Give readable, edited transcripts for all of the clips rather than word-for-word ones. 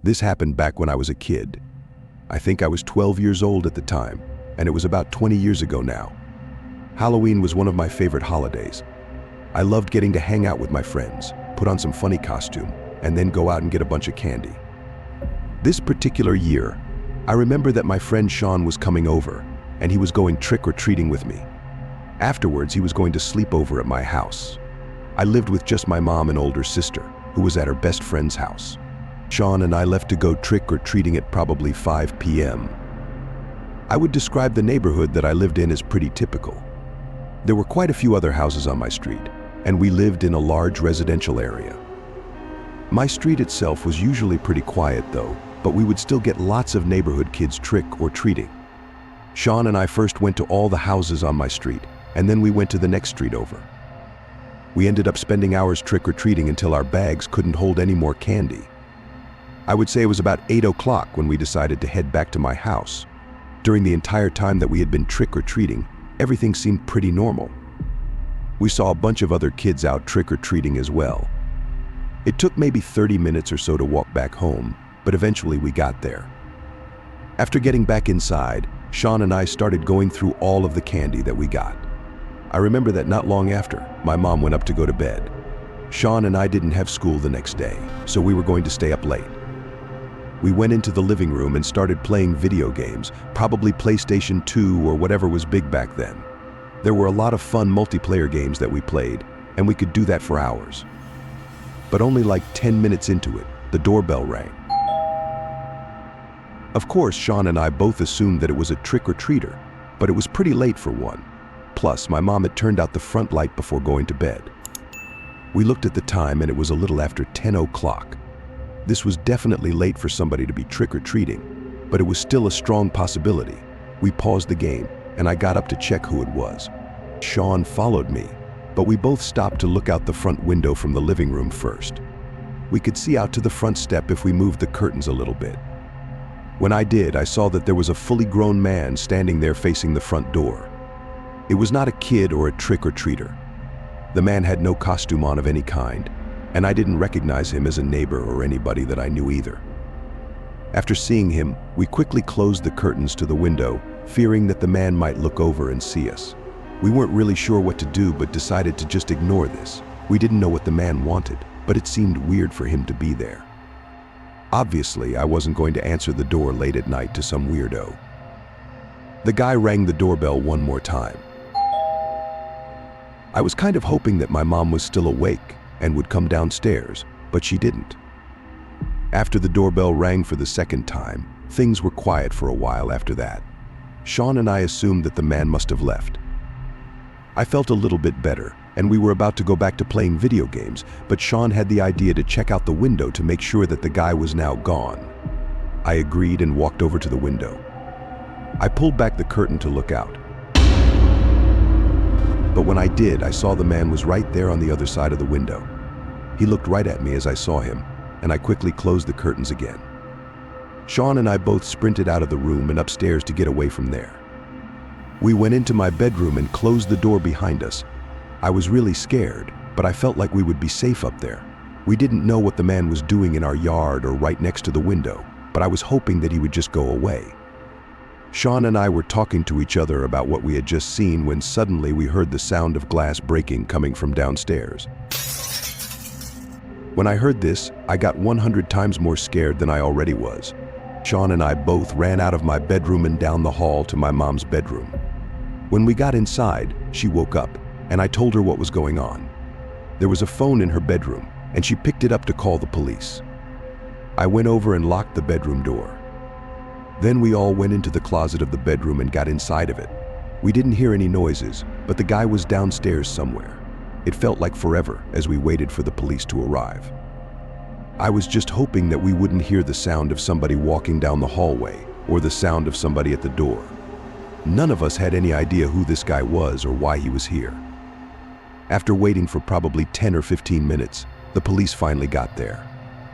This happened back when I was a kid. I think I was 12 years old at the time, and it was about 20 years ago now. Halloween was one of my favorite holidays. I loved getting to hang out with my friends, put on some funny costume, and then go out and get a bunch of candy. This particular year, I remember that my friend Sean was coming over, and he was going trick-or-treating with me. Afterwards, he was going to sleep over at my house. I lived with just my mom and older sister, who was at her best friend's house. Sean and I left to go trick-or-treating at probably 5 p.m. I would describe the neighborhood that I lived in as pretty typical. There were quite a few other houses on my street, and we lived in a large residential area. My street itself was usually pretty quiet though, but we would still get lots of neighborhood kids trick-or-treating. Sean and I first went to all the houses on my street, and then we went to the next street over. We ended up spending hours trick-or-treating until our bags couldn't hold any more candy. I would say it was about 8 o'clock when we decided to head back to my house. During the entire time that we had been trick-or-treating, everything seemed pretty normal. We saw a bunch of other kids out trick-or-treating as well. It took maybe 30 minutes or so to walk back home, but eventually we got there. After getting back inside, Sean and I started going through all of the candy that we got. I remember that not long after, my mom went up to go to bed. Sean and I didn't have school the next day, so we were going to stay up late. We went into the living room and started playing video games, probably PlayStation 2 or whatever was big back then. There were a lot of fun multiplayer games that we played, and we could do that for hours. But only like 10 minutes into it, the doorbell rang. Of course, Sean and I both assumed that it was a trick-or-treater, but it was pretty late for one. Plus, my mom had turned out the front light before going to bed. We looked at the time and it was a little after 10 o'clock. This was definitely late for somebody to be trick-or-treating, but it was still a strong possibility. We paused the game, and I got up to check who it was. Sean followed me, but we both stopped to look out the front window from the living room first. We could see out to the front step if we moved the curtains a little bit. When I did, I saw that there was a fully grown man standing there facing the front door. It was not a kid or a trick-or-treater. The man had no costume on of any kind, and I didn't recognize him as a neighbor or anybody that I knew either. After seeing him, we quickly closed the curtains to the window, fearing that the man might look over and see us. We weren't really sure what to do, but decided to just ignore this. We didn't know what the man wanted, but it seemed weird for him to be there. Obviously, I wasn't going to answer the door late at night to some weirdo. The guy rang the doorbell one more time. I was kind of hoping that my mom was still awake and would come downstairs, but she didn't. After the doorbell rang for the second time, things were quiet for a while after that. Sean and I assumed that the man must have left. I felt a little bit better, and we were about to go back to playing video games, but Sean had the idea to check out the window to make sure that the guy was now gone. I agreed and walked over to the window. I pulled back the curtain to look out. But when I did, I saw the man was right there on the other side of the window. He looked right at me as I saw him, and I quickly closed the curtains again. Sean and I both sprinted out of the room and upstairs to get away from there. We went into my bedroom and closed the door behind us. I was really scared, but I felt like we would be safe up there. We didn't know what the man was doing in our yard or right next to the window, but I was hoping that he would just go away. Sean and I were talking to each other about what we had just seen when suddenly we heard the sound of glass breaking coming from downstairs. When I heard this, I got 100 times more scared than I already was. Sean and I both ran out of my bedroom and down the hall to my mom's bedroom. When we got inside, she woke up, and I told her what was going on. There was a phone in her bedroom, and she picked it up to call the police. I went over and locked the bedroom door. Then we all went into the closet of the bedroom and got inside of it. We didn't hear any noises, but the guy was downstairs somewhere. It felt like forever as we waited for the police to arrive. I was just hoping that we wouldn't hear the sound of somebody walking down the hallway or the sound of somebody at the door. None of us had any idea who this guy was or why he was here. After waiting for probably 10 or 15 minutes, the police finally got there.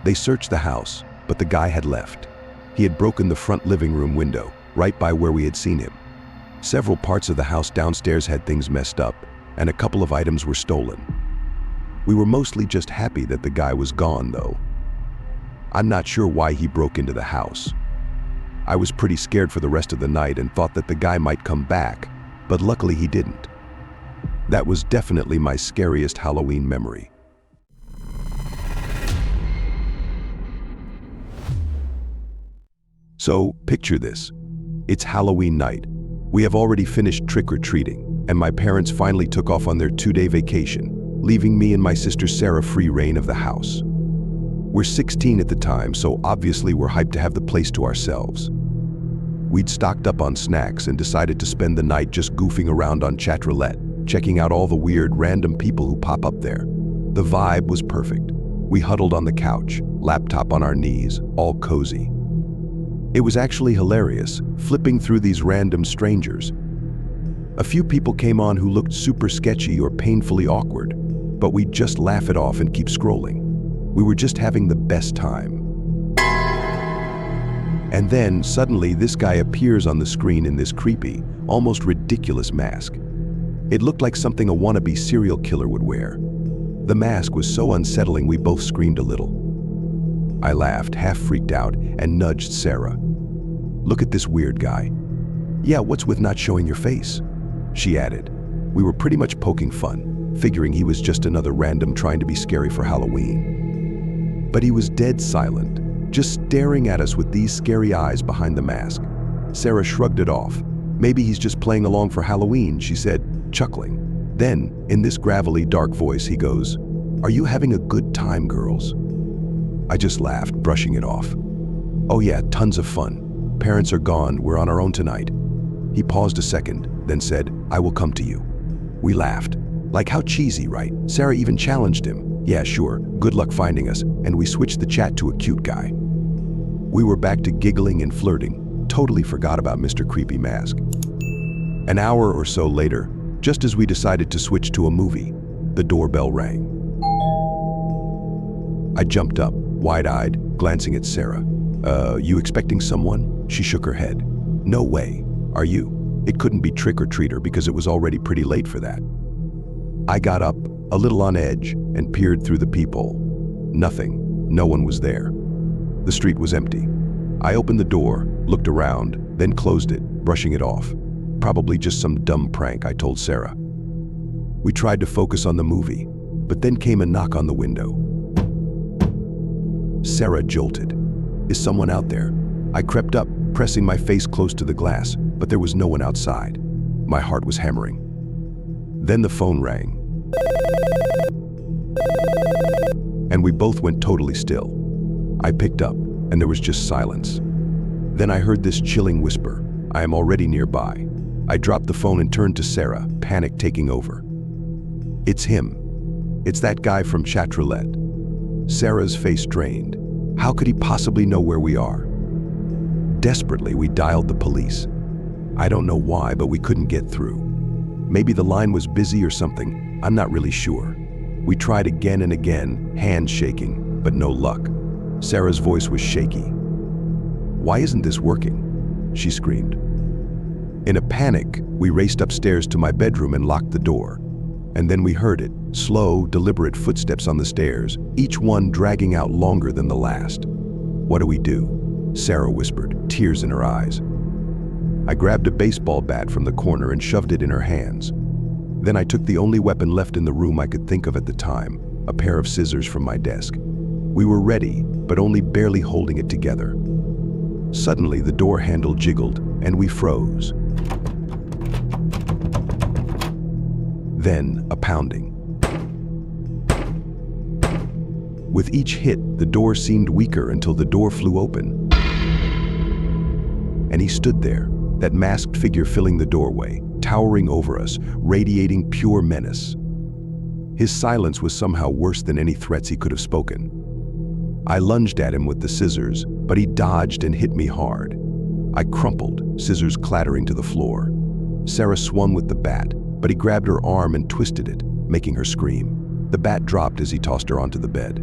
They searched the house, but the guy had left. He had broken the front living room window, right by where we had seen him. Several parts of the house downstairs had things messed up, and a couple of items were stolen. We were mostly just happy that the guy was gone, though. I'm not sure why he broke into the house. I was pretty scared for the rest of the night and thought that the guy might come back, but luckily he didn't. That was definitely my scariest Halloween memory. So, picture this. It's Halloween night. We have already finished trick-or-treating, and my parents finally took off on their 2-day vacation, leaving me and my sister Sarah free reign of the house. We're 16 at the time, so obviously we're hyped to have the place to ourselves. We'd stocked up on snacks and decided to spend the night just goofing around on chat roulette, checking out all the weird, random people who pop up there. The vibe was perfect. We huddled on the couch, laptop on our knees, all cozy. It was actually hilarious, flipping through these random strangers. A few people came on who looked super sketchy or painfully awkward, but we'd just laugh it off and keep scrolling. We were just having the best time. And then, suddenly, this guy appears on the screen in this creepy, almost ridiculous mask. It looked like something a wannabe serial killer would wear. The mask was so unsettling we both screamed a little. I laughed, half freaked out, and nudged Sarah. "Look at this weird guy." "Yeah, what's with not showing your face?" she added. We were pretty much poking fun, figuring he was just another random trying to be scary for Halloween. But he was dead silent, just staring at us with these scary eyes behind the mask. Sarah shrugged it off. "Maybe he's just playing along for Halloween," she said, chuckling. Then, in this gravelly, dark voice, he goes, "Are you having a good time, girls?" I just laughed, brushing it off. "Oh yeah, tons of fun. Parents are gone, we're on our own tonight." He paused a second, then said, "I will come to you." We laughed. Like, how cheesy, right? Sarah even challenged him. "Yeah, sure, good luck finding us," and we switched the chat to a cute guy. We were back to giggling and flirting, totally forgot about Mr. Creepy Mask. An hour or so later, just as we decided to switch to a movie, the doorbell rang. I jumped up, wide-eyed, glancing at Sarah. You expecting someone?" She shook her head. "No way. Are you?" It couldn't be trick-or-treater because it was already pretty late for that. I got up, a little on edge, and peered through the peephole. Nothing. No one was there. The street was empty. I opened the door, looked around, then closed it, brushing it off. Probably just some dumb prank, I told Sarah. We tried to focus on the movie, but then came a knock on the window. Sarah jolted. "Is someone out there?" I crept up, pressing my face close to the glass, but there was no one outside. My heart was hammering. Then the phone rang. And we both went totally still. I picked up, and there was just silence. Then I heard this chilling whisper, "I am already nearby." I dropped the phone and turned to Sarah, panic taking over. "It's him. It's that guy from chat roulette." Sarah's face drained. How could he possibly know where we are? Desperately, we dialed the police. I don't know why, but we couldn't get through. Maybe the line was busy or something, I'm not really sure. We tried again and again, hands shaking, but no luck. Sarah's voice was shaky. "Why isn't this working?" she screamed. In a panic, we raced upstairs to my bedroom and locked the door. And then we heard it, slow, deliberate footsteps on the stairs, each one dragging out longer than the last. "What do we do?" Sarah whispered, tears in her eyes. I grabbed a baseball bat from the corner and shoved it in her hands. Then I took the only weapon left in the room I could think of at the time, a pair of scissors from my desk. We were ready, but only barely holding it together. Suddenly, the door handle jiggled, and we froze. Then, a pounding. With each hit, the door seemed weaker until the door flew open. And he stood there, that masked figure filling the doorway, towering over us, radiating pure menace. His silence was somehow worse than any threats he could have spoken. I lunged at him with the scissors, but he dodged and hit me hard. I crumpled, scissors clattering to the floor. Sarah swung with the bat, but he grabbed her arm and twisted it, making her scream. The bat dropped as he tossed her onto the bed.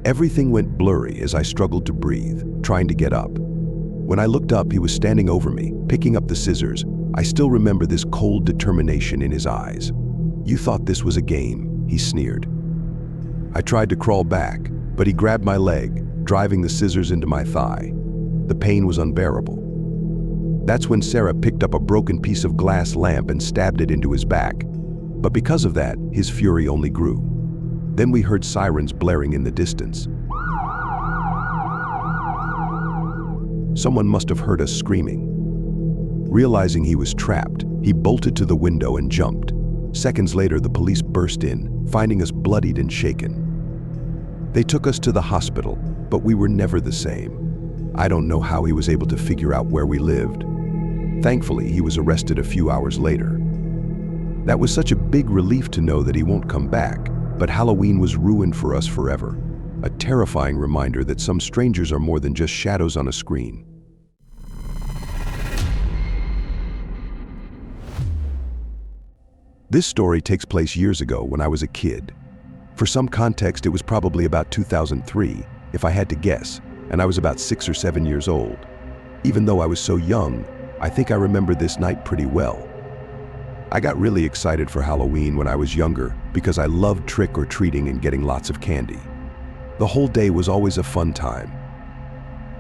Everything went blurry as I struggled to breathe, trying to get up. When I looked up, he was standing over me, picking up the scissors. I still remember this cold determination in his eyes. "You thought this was a game," he sneered. I tried to crawl back, but he grabbed my leg, driving the scissors into my thigh. The pain was unbearable. That's when Sarah picked up a broken piece of glass lamp and stabbed it into his back. But because of that, his fury only grew. Then we heard sirens blaring in the distance. Someone must have heard us screaming. Realizing he was trapped, he bolted to the window and jumped. Seconds later, the police burst in, finding us bloodied and shaken. They took us to the hospital, but we were never the same. I don't know how he was able to figure out where we lived. Thankfully, he was arrested a few hours later. That was such a big relief to know that he won't come back, but Halloween was ruined for us forever. A terrifying reminder that some strangers are more than just shadows on a screen. This story takes place years ago when I was a kid. For some context, it was probably about 2003, if I had to guess, and I was about 6 or 7 years old. Even though I was so young, I think I remember this night pretty well. I got really excited for Halloween when I was younger because I loved trick-or-treating and getting lots of candy. The whole day was always a fun time.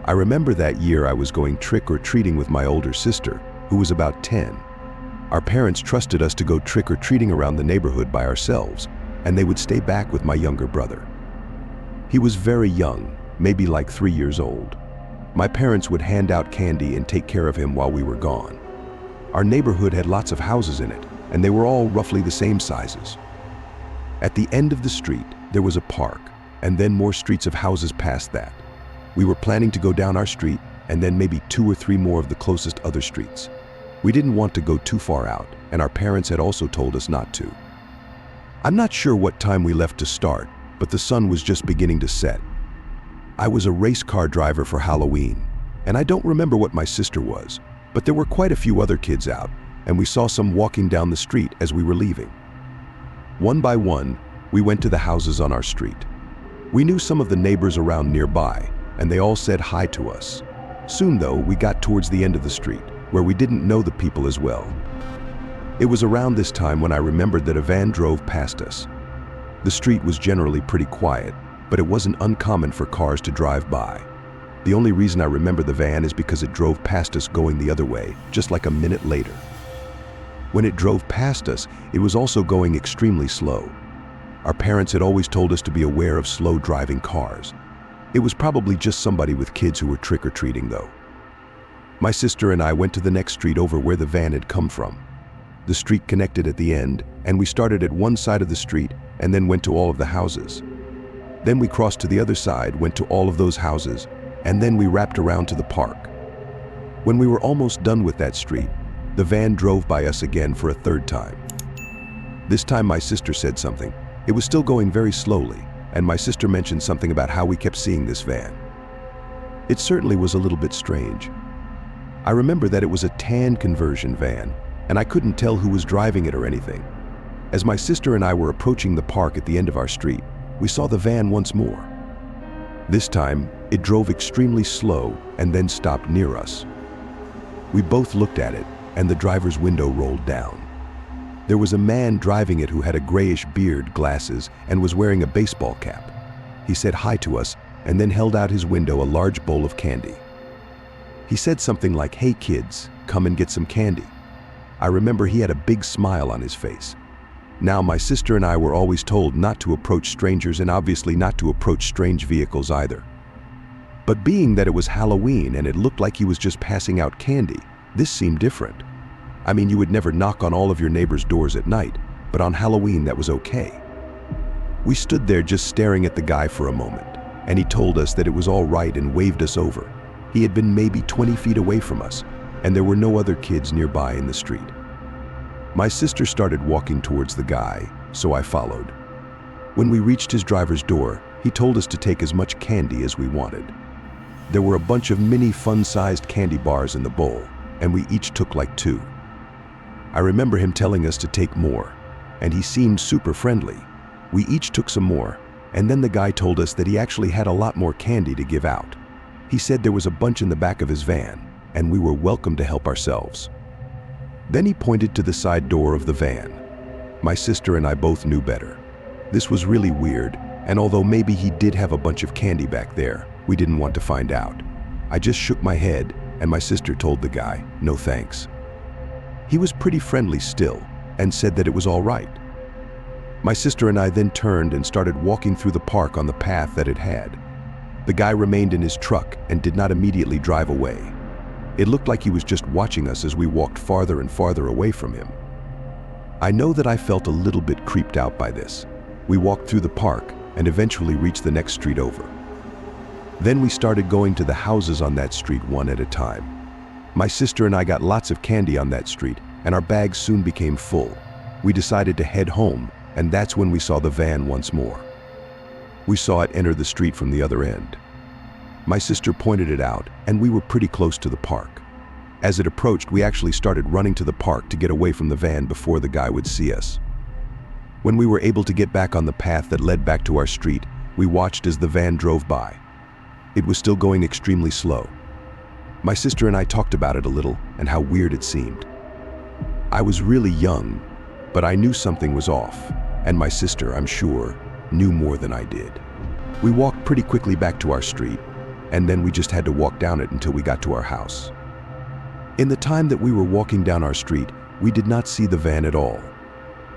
I remember that year I was going trick-or-treating with my older sister, who was about 10. Our parents trusted us to go trick-or-treating around the neighborhood by ourselves, and they would stay back with my younger brother. He was very young, maybe like 3 years old. My parents would hand out candy and take care of him while we were gone. Our neighborhood had lots of houses in it, and they were all roughly the same sizes. At the end of the street, there was a park, and then more streets of houses past that. We were planning to go down our street, and then maybe 2 or 3 more of the closest other streets. We didn't want to go too far out, and our parents had also told us not to. I'm not sure what time we left to start, but the sun was just beginning to set. I was a race car driver for Halloween, and I don't remember what my sister was, but there were quite a few other kids out, and we saw some walking down the street as we were leaving. One by one, we went to the houses on our street. We knew some of the neighbors around nearby, and they all said hi to us. Soon, though, we got towards the end of the street, where we didn't know the people as well. It was around this time when I remembered that a van drove past us. The street was generally pretty quiet, but it wasn't uncommon for cars to drive by. The only reason I remember the van is because it drove past us going the other way, just like a minute later. When it drove past us, it was also going extremely slow. Our parents had always told us to be aware of slow driving cars. It was probably just somebody with kids who were trick-or-treating, though. My sister and I went to the next street over where the van had come from. The street connected at the end, and we started at one side of the street and then went to all of the houses. Then we crossed to the other side, went to all of those houses, and then we wrapped around to the park. When we were almost done with that street, the van drove by us again for a third time. This time my sister said something. It was still going very slowly, and my sister mentioned something about how we kept seeing this van. It certainly was a little bit strange. I remember that it was a tan conversion van, and I couldn't tell who was driving it or anything. As my sister and I were approaching the park at the end of our street, we saw the van once more. This time, it drove extremely slow and then stopped near us. We both looked at it, and the driver's window rolled down. There was a man driving it who had a grayish beard, glasses, and was wearing a baseball cap. He said hi to us and then held out his window a large bowl of candy. He said something like, "Hey kids, come and get some candy." I remember he had a big smile on his face. Now, my sister and I were always told not to approach strangers and obviously not to approach strange vehicles either. But being that it was Halloween and it looked like he was just passing out candy, this seemed different. I mean, you would never knock on all of your neighbors' doors at night, but on Halloween that was okay. We stood there just staring at the guy for a moment, and he told us that it was all right and waved us over. He had been maybe 20 feet away from us, and there were no other kids nearby in the street. My sister started walking towards the guy, so I followed. When we reached his driver's door, he told us to take as much candy as we wanted. There were a bunch of mini fun-sized candy bars in the bowl, and we each took like 2. I remember him telling us to take more, and he seemed super friendly. We each took some more, and then the guy told us that he actually had a lot more candy to give out. He said there was a bunch in the back of his van, and we were welcome to help ourselves. Then he pointed to the side door of the van. My sister and I both knew better. This was really weird, and although maybe he did have a bunch of candy back there, We didn't want to find out. I just shook my head, and my sister told the guy, no thanks. He was pretty friendly still, and said that it was all right. My sister and I then turned and started walking through the park on the path that it had. The guy remained in his truck and did not immediately drive away. It looked like he was just watching us as we walked farther and farther away from him. I know that I felt a little bit creeped out by this. We walked through the park and eventually reached the next street over. Then we started going to the houses on that street one at a time. My sister and I got lots of candy on that street, and our bags soon became full. We decided to head home, and that's when we saw the van once more. We saw it enter the street from the other end. My sister pointed it out, and we were pretty close to the park. As it approached, we actually started running to the park to get away from the van before the guy would see us. When we were able to get back on the path that led back to our street, we watched as the van drove by. It was still going extremely slow. My sister and I talked about it a little and how weird it seemed. I was really young, but I knew something was off, and my sister, I'm sure, knew more than I did. We walked pretty quickly back to our street, and then we just had to walk down it until we got to our house. In the time that we were walking down our street, we did not see the van at all.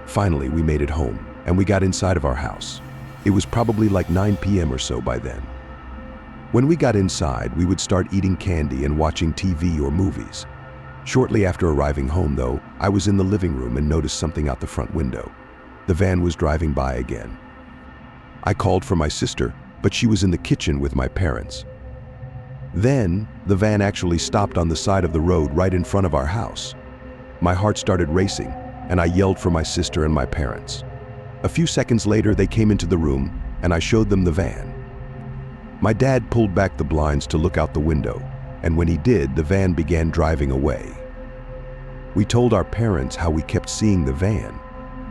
Finally, we made it home, and we got inside of our house. It was probably like 9 p.m. or so by then. When we got inside, we would start eating candy and watching TV or movies. Shortly after arriving home, though, I was in the living room and noticed something out the front window. The van was driving by again. I called for my sister, but she was in the kitchen with my parents. Then, the van actually stopped on the side of the road right in front of our house. My heart started racing, and I yelled for my sister and my parents. A few seconds later, they came into the room, and I showed them the van. My dad pulled back the blinds to look out the window, and when he did, the van began driving away. We told our parents how we kept seeing the van,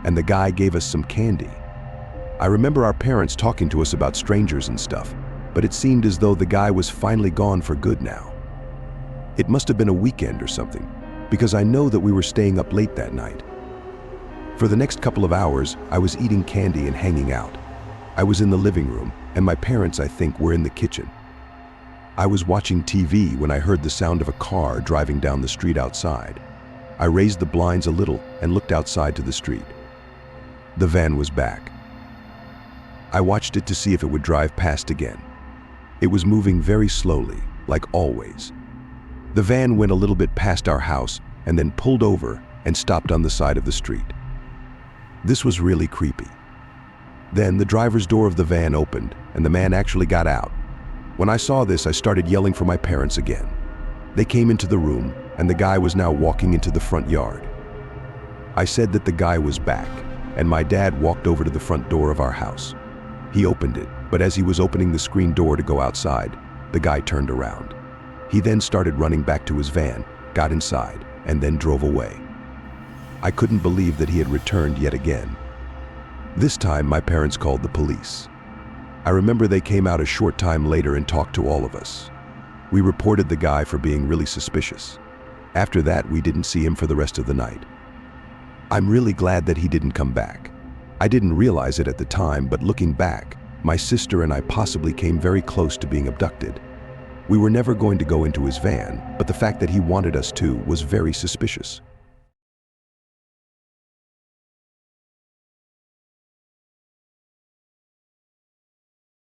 and the guy gave us some candy. I remember our parents talking to us about strangers and stuff, but it seemed as though the guy was finally gone for good now. It must have been a weekend or something, because I know that we were staying up late that night. For the next couple of hours, I was eating candy and hanging out. I was in the living room, and my parents, I think, were in the kitchen. I was watching TV when I heard the sound of a car driving down the street outside. I raised the blinds a little and looked outside to the street. The van was back. I watched it to see if it would drive past again. It was moving very slowly, like always. The van went a little bit past our house and then pulled over and stopped on the side of the street. This was really creepy. Then the driver's door of the van opened and the man actually got out. When I saw this, I started yelling for my parents again. They came into the room and the guy was now walking into the front yard. I said that the guy was back, and my dad walked over to the front door of our house. He opened it, but as he was opening the screen door to go outside, the guy turned around. He then started running back to his van, got inside, and then drove away. I couldn't believe that he had returned yet again. This time, my parents called the police. I remember they came out a short time later and talked to all of us. We reported the guy for being really suspicious. After that, we didn't see him for the rest of the night. I'm really glad that he didn't come back. I didn't realize it at the time, but looking back, my sister and I possibly came very close to being abducted. We were never going to go into his van, but the fact that he wanted us to was very suspicious.